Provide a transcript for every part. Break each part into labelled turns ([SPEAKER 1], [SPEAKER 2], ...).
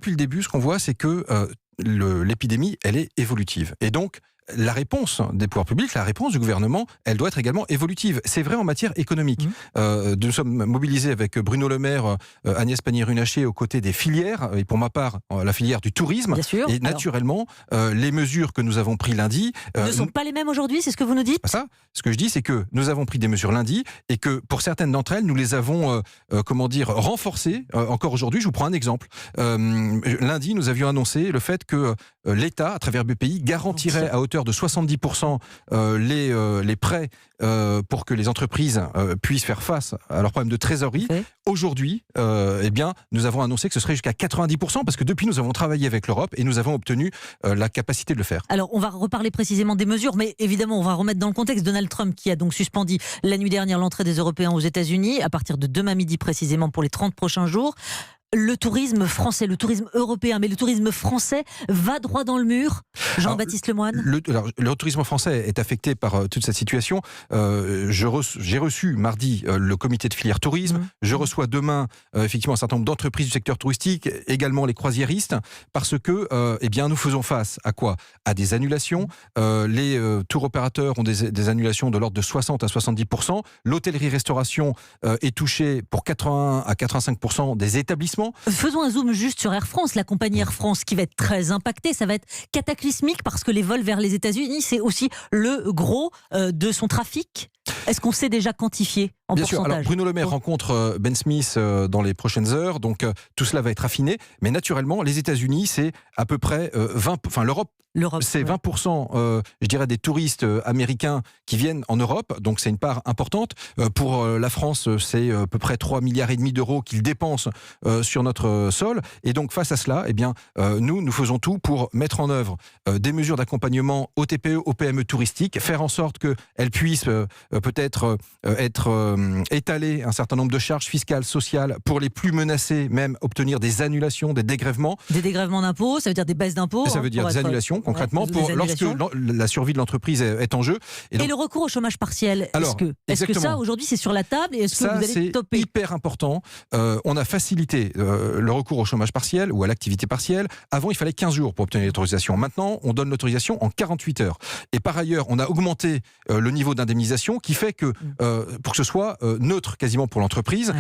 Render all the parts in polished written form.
[SPEAKER 1] Depuis le début, ce qu'on voit, c'est que l'épidémie, elle est évolutive. Et donc, la réponse des pouvoirs publics, la réponse du gouvernement, elle doit être également évolutive. C'est vrai en matière économique. Nous sommes mobilisés avec Bruno Le Maire, Agnès Pannier-Runacher aux côtés des filières, et pour ma part, la filière du tourisme.
[SPEAKER 2] Bien sûr.
[SPEAKER 1] Et naturellement, les mesures que nous avons prises lundi...
[SPEAKER 2] ne sont pas les mêmes aujourd'hui, c'est ce que vous nous dites ?
[SPEAKER 1] Pas ça. Ce que je dis, c'est que nous avons pris des mesures lundi et que pour certaines d'entre elles, nous les avons renforcées encore aujourd'hui. Je vous prends un exemple. Lundi, nous avions annoncé le fait que l'État, à travers BPI, garantirait à hauteur de 70% les prêts pour que les entreprises puissent faire face à leurs problèmes de trésorerie. Aujourd'hui, nous avons annoncé que ce serait jusqu'à 90% parce que depuis, nous avons travaillé avec l'Europe et nous avons obtenu la capacité de le faire.
[SPEAKER 2] Alors, on va reparler précisément des mesures, mais évidemment, on va remettre dans le contexte Donald Trump qui a donc suspendu la nuit dernière l'entrée des Européens aux États-Unis à partir de demain midi précisément pour les 30 prochains jours. Le tourisme français, le tourisme européen, mais le tourisme français va droit dans le mur. Jean-Baptiste Lemoyne.
[SPEAKER 1] Le tourisme français est affecté par toute cette situation. J'ai reçu mardi le comité de filière tourisme. Je reçois demain effectivement un certain nombre d'entreprises du secteur touristique, également les croisiéristes, parce que nous faisons face à quoi ? À des annulations. Les tours opérateurs ont des annulations de l'ordre de 60 à 70%. L'hôtellerie-restauration est touchée pour 81 à 85% des établissements.
[SPEAKER 2] Faisons un zoom juste sur Air France, la compagnie Air France qui va être très impactée, ça va être cataclysmique parce que les vols vers les États-Unis, c'est aussi le gros de son trafic. Est-ce qu'on sait déjà quantifier en
[SPEAKER 1] Bien
[SPEAKER 2] pourcentage ?
[SPEAKER 1] sûr. Alors, Bruno Le Maire rencontre Ben Smith dans les prochaines heures, donc tout cela va être affiné. Mais naturellement, les États-Unis, c'est à peu près 20%. Enfin, l'Europe, c'est 20%, je dirais, des touristes américains qui viennent en Europe. Donc, c'est une part importante. Pour la France, c'est à peu près 3,5 milliards d'euros qu'ils dépensent sur notre sol. Et donc, face à cela, nous faisons tout pour mettre en œuvre des mesures d'accompagnement aux TPE, aux PME touristiques, faire en sorte qu'elles puissent peut-être être étaler un certain nombre de charges fiscales, sociales, pour les plus menacés, même obtenir des annulations, des dégrèvements.
[SPEAKER 2] Des dégrèvements d'impôts, ça veut dire des baisses d'impôts.
[SPEAKER 1] Ça veut dire des annulations, concrètement, lorsque la survie de l'entreprise est en jeu.
[SPEAKER 2] Et le recours au chômage partiel, est-ce que ça, aujourd'hui, c'est sur la table et est-ce que vous allez topper ?
[SPEAKER 1] C'est hyper important. On a facilité le recours au chômage partiel ou à l'activité partielle. Avant, il fallait 15 jours pour obtenir l'autorisation. Maintenant, on donne l'autorisation en 48 heures. Et par ailleurs, on a augmenté le niveau d'indemnisation qui fait que, pour que ce soit neutre quasiment pour l'entreprise,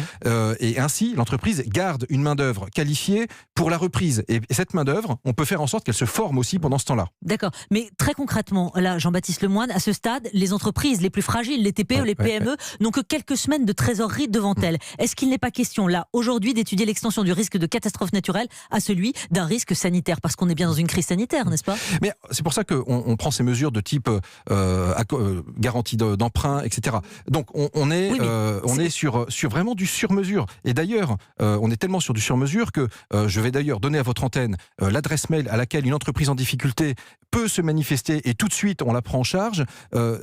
[SPEAKER 1] et ainsi, l'entreprise garde une main-d'œuvre qualifiée pour la reprise. Et cette main-d'œuvre, on peut faire en sorte qu'elle se forme aussi pendant ce temps-là.
[SPEAKER 2] D'accord. Mais très concrètement, là, Jean-Baptiste Lemoyne, à ce stade, les entreprises les plus fragiles, les TPE, les PME, n'ont que quelques semaines de trésorerie devant elles. Est-ce qu'il n'est pas question, là, aujourd'hui, d'étudier l'extension du risque de catastrophe naturelle à celui d'un risque sanitaire ? Parce qu'on est bien dans une crise sanitaire, n'est-ce pas ?
[SPEAKER 1] Mais c'est pour ça qu'on prend ces mesures de type garantie d'emprunt, etc. Donc, on est sur vraiment du sur-mesure. Et d'ailleurs, on est tellement sur du sur-mesure que je vais d'ailleurs donner à votre antenne l'adresse mail à laquelle une entreprise en difficulté peut se manifester et tout de suite on la prend en charge.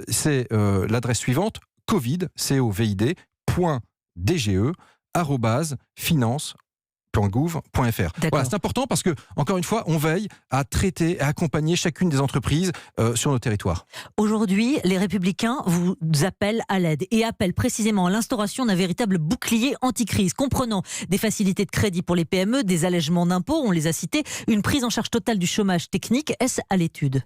[SPEAKER 1] C'est l'adresse suivante, covid.dge@finance.gouv.fr. Voilà, c'est important parce que, encore une fois, on veille à traiter, à accompagner chacune des entreprises sur nos territoires.
[SPEAKER 2] Aujourd'hui, les Républicains vous appellent à l'aide et appellent précisément à l'instauration d'un véritable bouclier anti-crise, comprenant des facilités de crédit pour les PME, des allègements d'impôts, on les a cités, une prise en charge totale du chômage technique. Est-ce à l'étude ?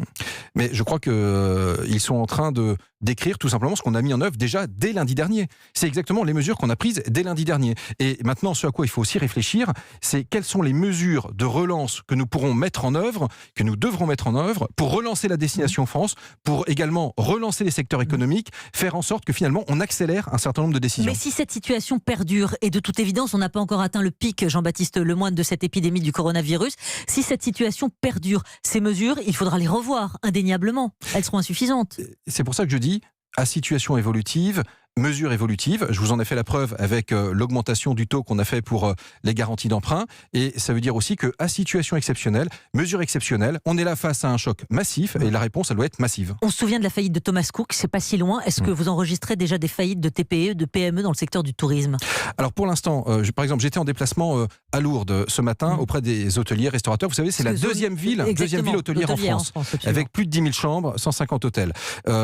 [SPEAKER 1] Mais je crois qu'ils sont en train de décrire tout simplement ce qu'on a mis en œuvre déjà dès lundi dernier. C'est exactement les mesures qu'on a prises dès lundi dernier. Et maintenant, ce à quoi il faut aussi réfléchir, c'est quelles sont les mesures de relance que nous pourrons mettre en œuvre, que nous devrons mettre en œuvre pour relancer la destination France, pour également relancer les secteurs économiques, faire en sorte que finalement on accélère un certain nombre de décisions.
[SPEAKER 2] Mais si cette situation perdure, et de toute évidence on n'a pas encore atteint le pic, Jean-Baptiste Lemoyne, de cette épidémie du coronavirus, si cette situation perdure, ces mesures, il faudra les revoir indéniablement. Elles seront insuffisantes.
[SPEAKER 1] C'est pour ça que je dis, à situation évolutive, mesures évolutives. Je vous en ai fait la preuve avec l'augmentation du taux qu'on a fait pour les garanties d'emprunt. Et ça veut dire aussi qu'à situation exceptionnelle, mesures exceptionnelles, on est là face à un choc massif et la réponse, elle doit être massive.
[SPEAKER 2] On se souvient de la faillite de Thomas Cook, c'est pas si loin. Est-ce que vous enregistrez déjà des faillites de TPE, de PME dans le secteur du tourisme ?
[SPEAKER 1] Alors pour l'instant, par exemple, j'étais en déplacement à Lourdes ce matin auprès des hôteliers, restaurateurs. Vous savez, c'est la deuxième ville hôtelière en France, avec plus de 10 000 chambres, 150 hôtels.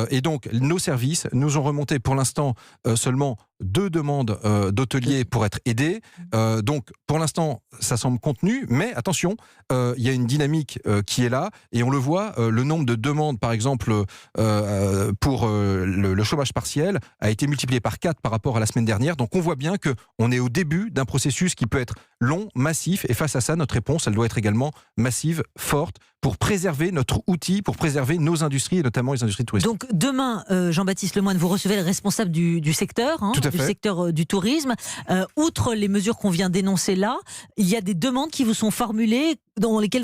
[SPEAKER 1] Et donc, nos services nous ont remonté pour l'instant seulement 2 demandes d'hôteliers pour être aidés. Donc, pour l'instant, ça semble contenu, mais attention, il y a une dynamique qui est là, et on le voit, le nombre de demandes, par exemple, pour le chômage partiel, a été multiplié par 4 par rapport à la semaine dernière. Donc, on voit bien qu'on est au début d'un processus qui peut être long, massif, et face à ça, notre réponse, elle doit être également massive, forte, pour préserver notre outil, pour préserver nos industries, et notamment les industries touristiques.
[SPEAKER 2] Donc demain, Jean-Baptiste Lemoyne, vous recevez le responsable du secteur, du secteur du tourisme. Outre les mesures qu'on vient d'énoncer là, il y a des demandes qui vous sont formulées auxquelles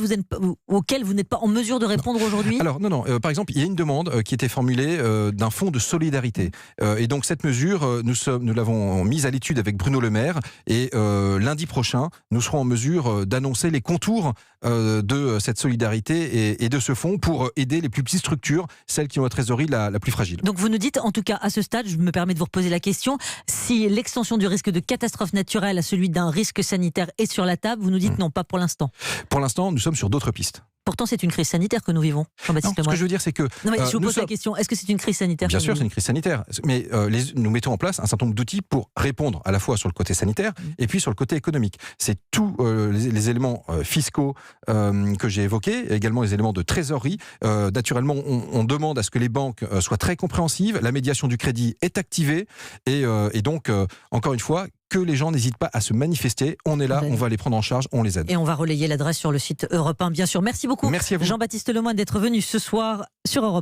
[SPEAKER 2] vous n'êtes pas en mesure de répondre aujourd'hui ?
[SPEAKER 1] Alors non, par exemple, il y a une demande qui était formulée d'un fonds de solidarité. Et donc cette mesure, nous l'avons mise à l'étude avec Bruno Le Maire, et lundi prochain, nous serons en mesure d'annoncer les contours de cette solidarité et de ce fonds pour aider les plus petites structures, celles qui ont la trésorerie la plus fragile.
[SPEAKER 2] Donc vous nous dites, en tout cas à ce stade, je me permets de vous reposer la question, si l'extension du risque de catastrophe naturelle à celui d'un risque sanitaire est sur la table, vous nous dites non, pas pour l'instant.
[SPEAKER 1] Pour l'instant, nous sommes sur d'autres pistes.
[SPEAKER 2] Pourtant, c'est une crise sanitaire que nous vivons, Jean-Baptiste Lemoyne.
[SPEAKER 1] Ce que je veux dire, c'est que...
[SPEAKER 2] Non, mais je vous pose la question, est-ce que c'est une crise sanitaire ?
[SPEAKER 1] Bien sûr, c'est une crise sanitaire. Mais nous mettons en place un certain nombre d'outils pour répondre à la fois sur le côté sanitaire et puis sur le côté économique. C'est tous les éléments fiscaux que j'ai évoqués, également les éléments de trésorerie. Naturellement, on demande à ce que les banques soient très compréhensives. La médiation du crédit est activée. Et donc, encore une fois, que les gens n'hésitent pas à se manifester. On est là, on va les prendre en charge, on les aide.
[SPEAKER 2] Et on va relayer l'adresse sur le site Europe 1, bien sûr. Merci beaucoup,
[SPEAKER 1] Merci à vous.
[SPEAKER 2] Jean-Baptiste Lemoyne, d'être venu ce soir sur Europe 1.